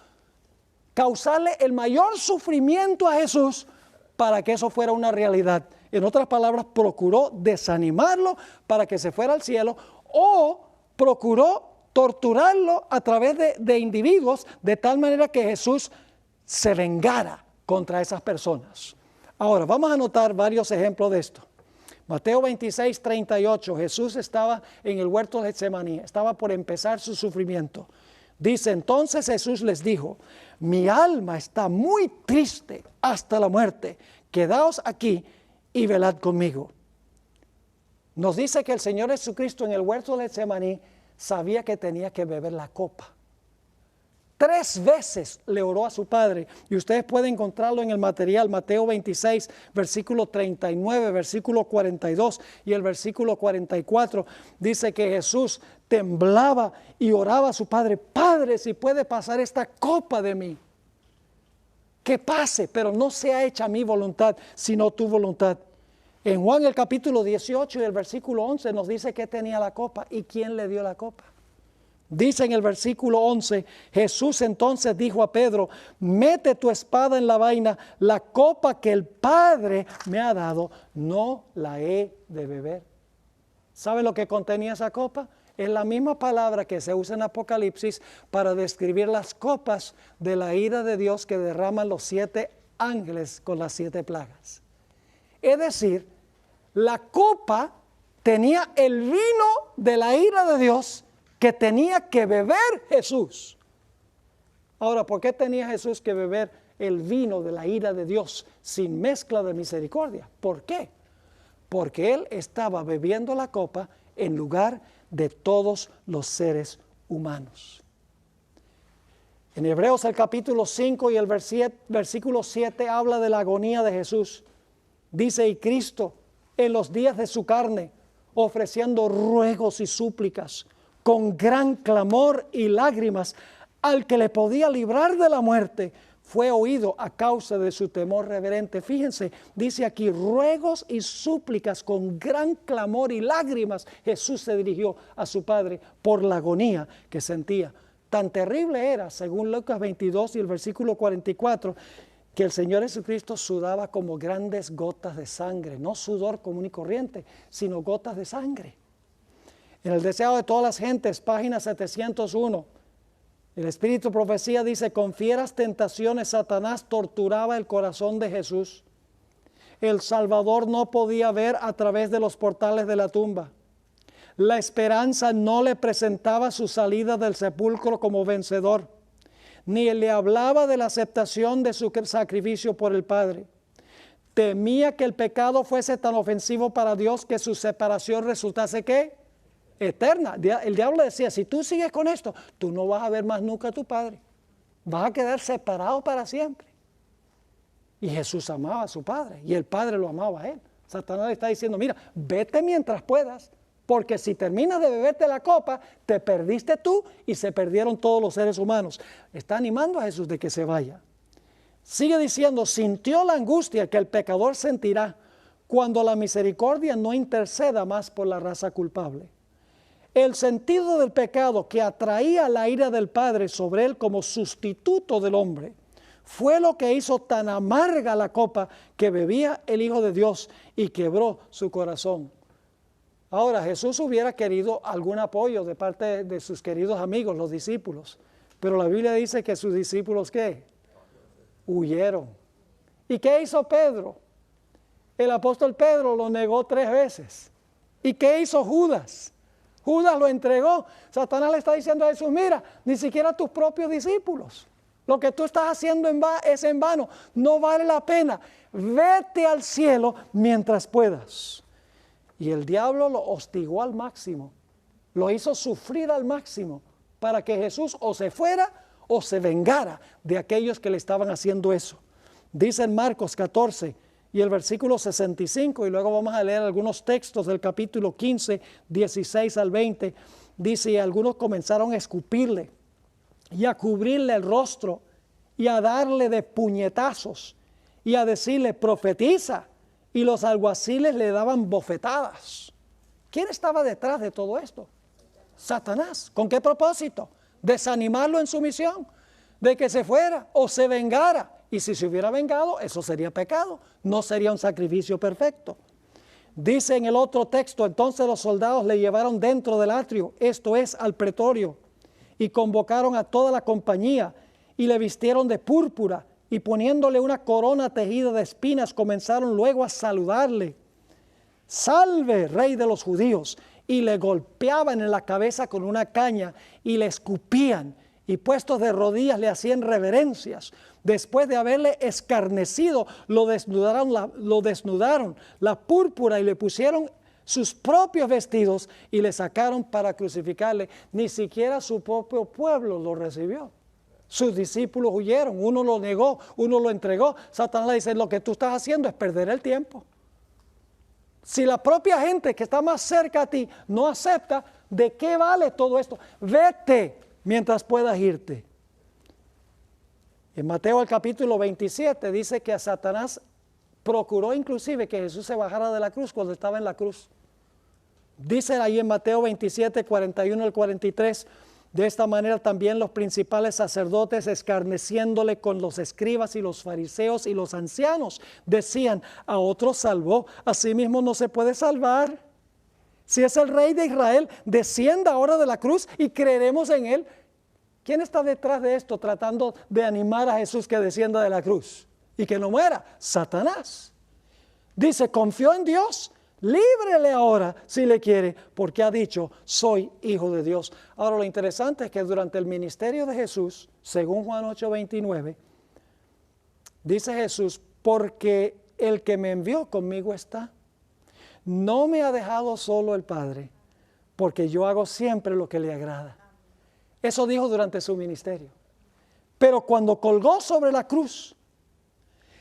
causarle el mayor sufrimiento a Jesús para que eso fuera una realidad. En otras palabras, procuró desanimarlo para que se fuera al cielo o procuró torturarlo a través de individuos de tal manera que Jesús se vengara contra esas personas. Ahora, vamos a notar varios ejemplos de esto. Mateo 26, 38, Jesús estaba en el huerto de Getsemaní, estaba por empezar su sufrimiento. Dice, entonces Jesús les dijo, mi alma está muy triste hasta la muerte, quedaos aquí y velad conmigo. Nos dice que el Señor Jesucristo en el huerto de Getsemaní sabía que tenía que beber la copa. 3 veces le oró a su Padre y ustedes pueden encontrarlo en el material, Mateo 26, versículo 39, versículo 42 y el versículo 44. Dice que Jesús temblaba y oraba a su Padre, Padre, si puede pasar esta copa de mí, que pase, pero no sea hecha mi voluntad, sino tu voluntad. En Juan el capítulo 18 y el versículo 11 nos dice que tenía la copa y quién le dio la copa. Dice en el versículo 11, Jesús entonces dijo a Pedro, mete tu espada en la vaina, la copa que el Padre me ha dado, no la he de beber. ¿Sabe lo que contenía esa copa? Es la misma palabra que se usa en Apocalipsis para describir las copas de la ira de Dios que derraman los 7 ángeles con las 7 plagas. Es decir, la copa tenía el vino de la ira de Dios que tenía que beber Jesús. Ahora, ¿por qué tenía Jesús que beber el vino de la ira de Dios sin mezcla de misericordia? ¿Por qué? Porque Él estaba bebiendo la copa en lugar de todos los seres humanos. En Hebreos el capítulo 5 y el versículo 7 habla de la agonía de Jesús. Dice, y Cristo en los días de su carne, ofreciendo ruegos y súplicas, con gran clamor y lágrimas, al que le podía librar de la muerte, fue oído a causa de su temor reverente. Fíjense, dice aquí, ruegos y súplicas con gran clamor y lágrimas, Jesús se dirigió a su Padre por la agonía que sentía. Tan terrible era, según Lucas 22 y el versículo 44, que el Señor Jesucristo sudaba como grandes gotas de sangre, no sudor común y corriente, sino gotas de sangre. En el deseo de todas las gentes, página 701, el Espíritu Profecía dice, con fieras tentaciones Satanás torturaba el corazón de Jesús. El Salvador no podía ver a través de los portales de la tumba. La esperanza no le presentaba su salida del sepulcro como vencedor, ni le hablaba de la aceptación de su sacrificio por el Padre. Temía que el pecado fuese tan ofensivo para Dios que su separación resultase ¿qué? Eterna. El diablo decía, si tú sigues con esto, tú no vas a ver más nunca a tu Padre. Vas a quedar separado para siempre. Y Jesús amaba a su Padre y el Padre lo amaba a él. Satanás le está diciendo, mira, vete mientras puedas, porque si terminas de beberte la copa, te perdiste tú y se perdieron todos los seres humanos. Está animando a Jesús de que se vaya. Sigue diciendo, sintió la angustia que el pecador sentirá cuando la misericordia no interceda más por la raza culpable. El sentido del pecado que atraía la ira del Padre sobre él como sustituto del hombre fue lo que hizo tan amarga la copa que bebía el Hijo de Dios y quebró su corazón. Ahora, Jesús hubiera querido algún apoyo de parte de sus queridos amigos, los discípulos, pero la Biblia dice que sus discípulos, ¿qué? Huyeron. ¿Y qué hizo Pedro? El apóstol Pedro lo negó 3 veces. ¿Y qué hizo Judas? Judas lo entregó. Satanás le está diciendo a Jesús, mira, ni siquiera tus propios discípulos. Lo que tú estás haciendo es en vano. No vale la pena. Vete al cielo mientras puedas. Y el diablo lo hostigó al máximo. Lo hizo sufrir al máximo para que Jesús o se fuera o se vengara de aquellos que le estaban haciendo eso. Dice en Marcos 14 y el versículo 65, y luego vamos a leer algunos textos del capítulo 15, 16 al 20, dice, y algunos comenzaron a escupirle y a cubrirle el rostro y a darle de puñetazos y a decirle, profetiza, y los alguaciles le daban bofetadas. ¿Quién estaba detrás de todo esto? Satanás. ¿Con qué propósito? Desanimarlo en su misión, de que se fuera o se vengara. Y si se hubiera vengado, eso sería pecado, no sería un sacrificio perfecto. Dice en el otro texto, entonces los soldados le llevaron dentro del atrio, esto es, al pretorio, y convocaron a toda la compañía, y le vistieron de púrpura, y poniéndole una corona tejida de espinas, comenzaron luego a saludarle. Salve, rey de los judíos, y le golpeaban en la cabeza con una caña, y le escupían, y puestos de rodillas le hacían reverencias. Después de haberle escarnecido, lo desnudaron la púrpura y le pusieron sus propios vestidos y le sacaron para crucificarle. Ni siquiera su propio pueblo lo recibió. Sus discípulos huyeron, uno lo negó, uno lo entregó. Satanás le dice, lo que tú estás haciendo es perder el tiempo. Si la propia gente que está más cerca a ti no acepta, ¿de qué vale todo esto? Vete mientras puedas irte. En Mateo el capítulo 27 dice que a Satanás procuró inclusive que Jesús se bajara de la cruz cuando estaba en la cruz. Dice ahí en Mateo 27, 41 al 43, de esta manera también los principales sacerdotes, escarneciéndole con los escribas y los fariseos y los ancianos, decían, a otros salvó, a sí mismo no se puede salvar. Si es el rey de Israel, descienda ahora de la cruz y creeremos en él. ¿Quién está detrás de esto tratando de animar a Jesús que descienda de la cruz y que no muera? Satanás. Dice, confió en Dios, líbrele ahora si le quiere, porque ha dicho, soy hijo de Dios. Ahora lo interesante es que durante el ministerio de Jesús, según Juan 8:29, dice Jesús, porque el que me envió conmigo está. No me ha dejado solo el Padre, porque yo hago siempre lo que le agrada. Eso dijo durante su ministerio. Pero cuando colgó sobre la cruz,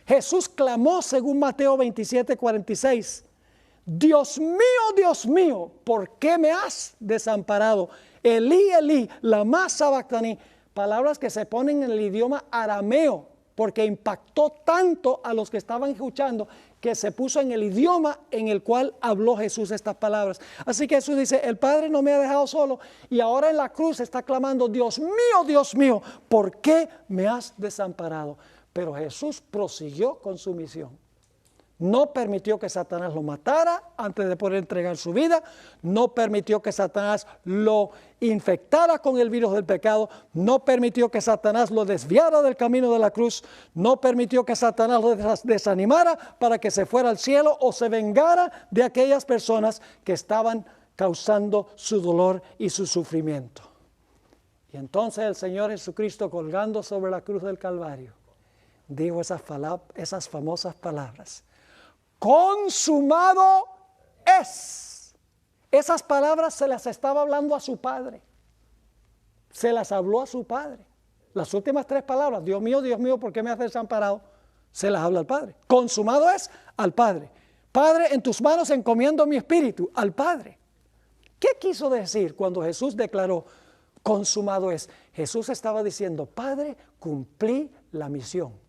Jesús clamó según Mateo 27:46, Dios mío, ¿por qué me has desamparado? Elí, Elí, lama sabactani. Palabras que se ponen en el idioma arameo porque impactó tanto a los que estaban escuchando que se puso en el idioma en el cual habló Jesús estas palabras. Así que Jesús dice, el Padre no me ha dejado solo y ahora en la cruz está clamando, Dios mío, ¿por qué me has desamparado? Pero Jesús prosiguió con su misión. No permitió que Satanás lo matara antes de poder entregar su vida. No permitió que Satanás lo infectara con el virus del pecado. No permitió que Satanás lo desviara del camino de la cruz. No permitió que Satanás lo desanimara para que se fuera al cielo o se vengara de aquellas personas que estaban causando su dolor y su sufrimiento. Y entonces el Señor Jesucristo, colgando sobre la cruz del Calvario, dijo esas famosas palabras. Consumado es. Esas palabras se las estaba hablando a su Padre. Se las habló a su Padre. Las últimas 3 palabras, Dios mío, ¿por qué me has desamparado? Se las habla al Padre. Consumado es al Padre. Padre, en tus manos encomiendo mi espíritu, al Padre. ¿Qué quiso decir cuando Jesús declaró consumado es? Jesús estaba diciendo, Padre, cumplí la misión.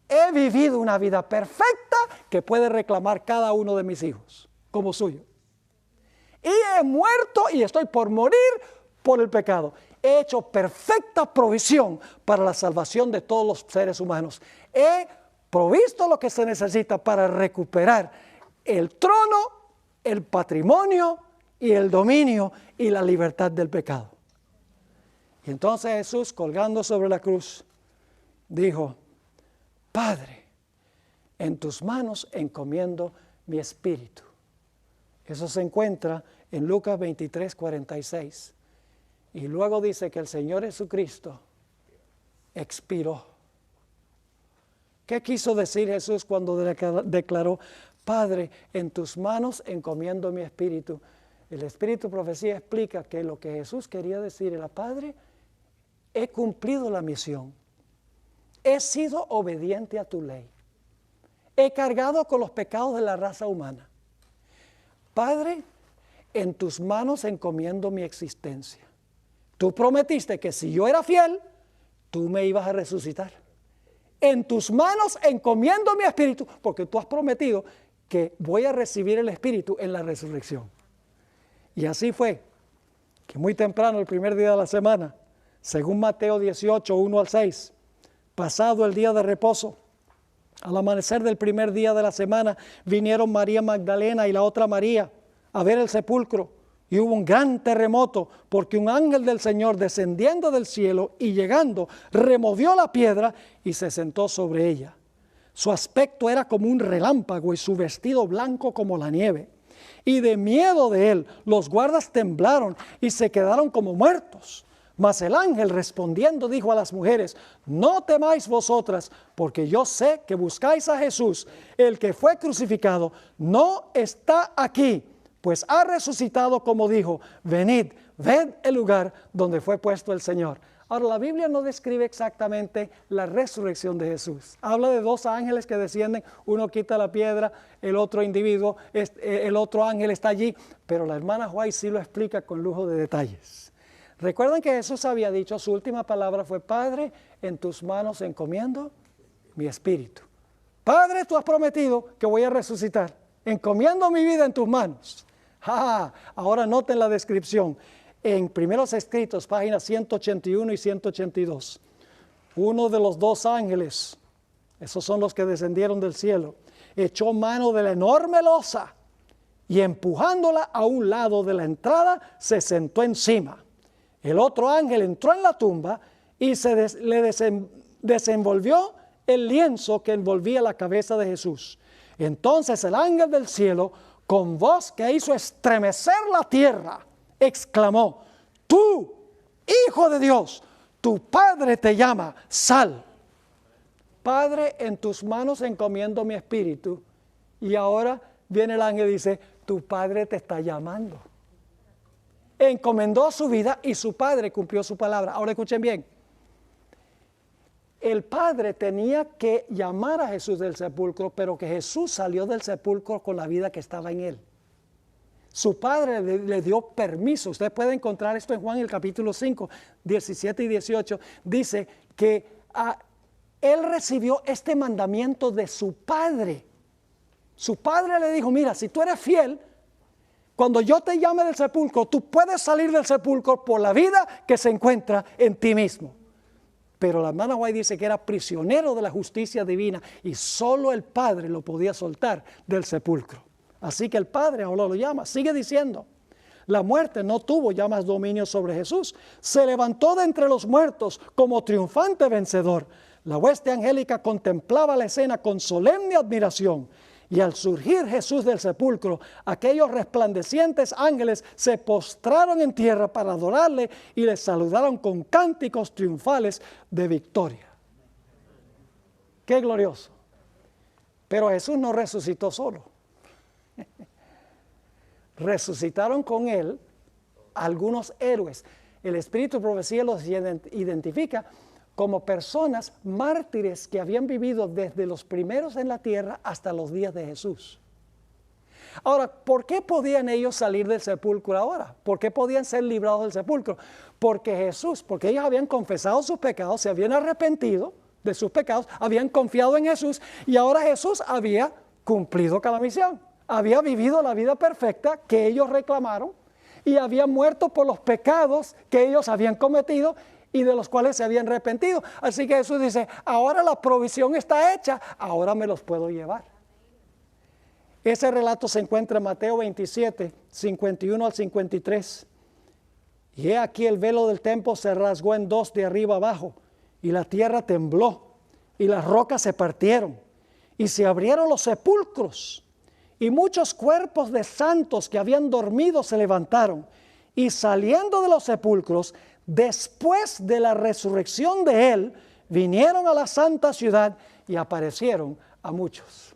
He vivido una vida perfecta que puede reclamar cada uno de mis hijos como suyo. Y he muerto y estoy por morir por el pecado. He hecho perfecta provisión para la salvación de todos los seres humanos. He provisto lo que se necesita para recuperar el trono, el patrimonio y el dominio y la libertad del pecado. Y entonces Jesús, colgando sobre la cruz, dijo, Padre, en tus manos encomiendo mi espíritu. Eso se encuentra en Lucas 23, 46. Y luego dice que el Señor Jesucristo expiró. ¿Qué quiso decir Jesús cuando declaró, Padre, en tus manos encomiendo mi espíritu? El Espíritu Profecía explica que lo que Jesús quería decir era, Padre, he cumplido la misión. He sido obediente a tu ley. He cargado con los pecados de la raza humana. Padre, en tus manos encomiendo mi existencia. Tú prometiste que si yo era fiel, tú me ibas a resucitar. En tus manos encomiendo mi espíritu, porque tú has prometido que voy a recibir el espíritu en la resurrección. Y así fue, que muy temprano, el primer día de la semana, según Mateo 18, 1 al 6, pasado el día de reposo, al amanecer del primer día de la semana, vinieron María Magdalena y la otra María a ver el sepulcro. Y hubo un gran terremoto, porque un ángel del Señor, descendiendo del cielo y llegando, removió la piedra y se sentó sobre ella. Su aspecto era como un relámpago y su vestido blanco como la nieve. Y de miedo de él, los guardas temblaron y se quedaron como muertos. Mas el ángel respondiendo dijo a las mujeres, no temáis vosotras, porque yo sé que buscáis a Jesús, el que fue crucificado, no está aquí, pues ha resucitado como dijo, venid, ved el lugar donde fue puesto el Señor. Ahora, la Biblia no describe exactamente la resurrección de Jesús. Habla de 2 ángeles que descienden, uno quita la piedra, el otro individuo, el otro ángel está allí, pero la hermana White sí lo explica con lujo de detalles. Recuerden que Jesús había dicho, su última palabra fue, Padre, en tus manos encomiendo mi espíritu. Padre, tú has prometido que voy a resucitar, encomiendo mi vida en tus manos. Ahora noten la descripción. En Primeros Escritos, páginas 181 y 182, uno de los 2 ángeles, esos son los que descendieron del cielo, echó mano de la enorme losa y empujándola a un lado de la entrada, se sentó encima. El otro ángel entró en la tumba y le desenvolvió el lienzo que envolvía la cabeza de Jesús. Entonces el ángel del cielo, con voz que hizo estremecer la tierra, exclamó, tú, Hijo de Dios, tu Padre te llama, sal. Padre, en tus manos encomiendo mi espíritu. Y ahora viene el ángel y dice, tu Padre te está llamando. Encomendó su vida y su Padre cumplió su palabra. Ahora escuchen bien. El Padre tenía que llamar a Jesús del sepulcro, pero que Jesús salió del sepulcro con la vida que estaba en él. Su Padre le dio permiso. Usted puede encontrar esto en Juan el capítulo 5, 17 y 18. Dice que Él recibió este mandamiento de su padre. Su padre le dijo, mira, si tú eres fiel, cuando yo te llame del sepulcro, tú puedes salir del sepulcro por la vida que se encuentra en ti mismo. Pero la hermana White dice que era prisionero de la justicia divina y solo el Padre lo podía soltar del sepulcro. Así que el Padre ahora lo llama. Sigue diciendo, la muerte no tuvo ya más dominio sobre Jesús. Se levantó de entre los muertos como triunfante vencedor. La hueste angélica contemplaba la escena con solemne admiración. Y al surgir Jesús del sepulcro, aquellos resplandecientes ángeles se postraron en tierra para adorarle y le saludaron con cánticos triunfales de victoria. ¡Qué glorioso! Pero Jesús no resucitó solo. Resucitaron con él algunos héroes. El Espíritu de Profecía los identifica como personas mártires que habían vivido desde los primeros en la tierra hasta los días de Jesús. Ahora, ¿por qué podían ellos salir del sepulcro ahora? ¿Por qué podían ser librados del sepulcro? Porque ellos habían confesado sus pecados, se habían arrepentido de sus pecados, habían confiado en Jesús y ahora Jesús había cumplido con la misión. Había vivido la vida perfecta que ellos reclamaron y había muerto por los pecados que ellos habían cometido y de los cuales se habían arrepentido. Así que Jesús dice, ahora la provisión está hecha, ahora me los puedo llevar. Ese relato se encuentra en Mateo 27, 51 al 53. Y he aquí el velo del templo se rasgó en dos de arriba abajo, y la tierra tembló, y las rocas se partieron, y se abrieron los sepulcros, y muchos cuerpos de santos que habían dormido se levantaron, y saliendo de los sepulcros, después de la resurrección de él, vinieron a la santa ciudad y aparecieron a muchos.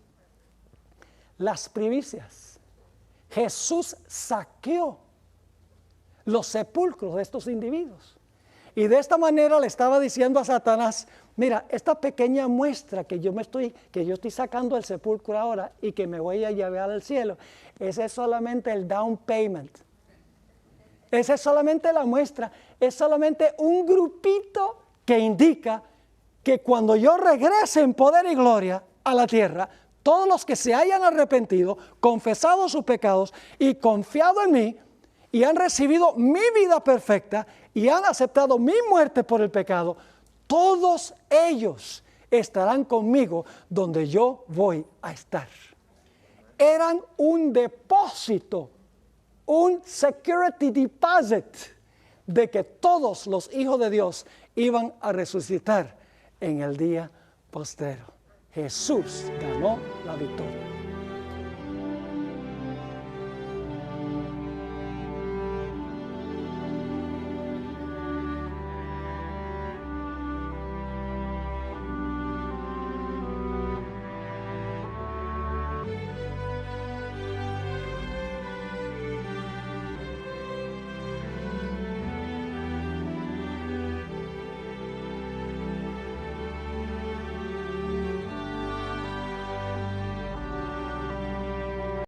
Las primicias. Jesús saqueó los sepulcros de estos individuos. Y de esta manera le estaba diciendo a Satanás, mira, esta pequeña muestra que yo estoy sacando del sepulcro ahora y que me voy a llevar al cielo, ese es solamente el down payment. Esa es solamente la muestra, es solamente un grupito que indica que cuando yo regrese en poder y gloria a la tierra, todos los que se hayan arrepentido, confesado sus pecados y confiado en mí y han recibido mi vida perfecta y han aceptado mi muerte por el pecado, todos ellos estarán conmigo donde yo voy a estar. Eran un depósito, un security deposit de que todos los hijos de Dios iban a resucitar en el día postrero. Jesús ganó la victoria.